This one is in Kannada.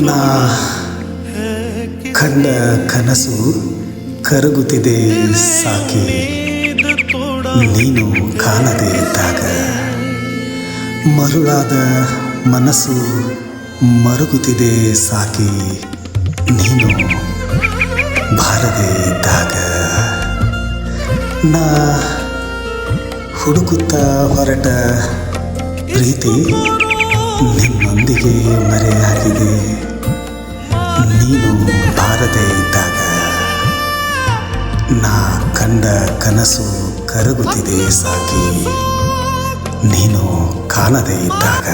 ನಾ ಕಂಡ ಕನಸು ಕರಗುತ್ತಿದೆ ಸಾಕಿ ನೀನು ಕಾಣದೇ ಇದ್ದಾಗ, ಮರುಳಾದ ಮನಸ್ಸು ಮರುಗುತ್ತಿದೆ ಸಾಕಿ ನೀನು ಬಾರದೇ ಇದ್ದಾಗ. ನಾ ಹುಡುಕುತ್ತಾ ಹೊರಟ ಪ್ರೀತಿ ನಿನ್ನೊಂದಿಗೆ ಮರೆಯಾಗಿದೆ ನೀನು ಬಾರದೇ ಇದ್ದಾಗ. ನಾ ಕಂಡ ಕನಸು ಕರಗುತ್ತಿದೆ ಸಾಕಿ ನೀನು ಕಾಣದೇ ಇದ್ದಾಗ.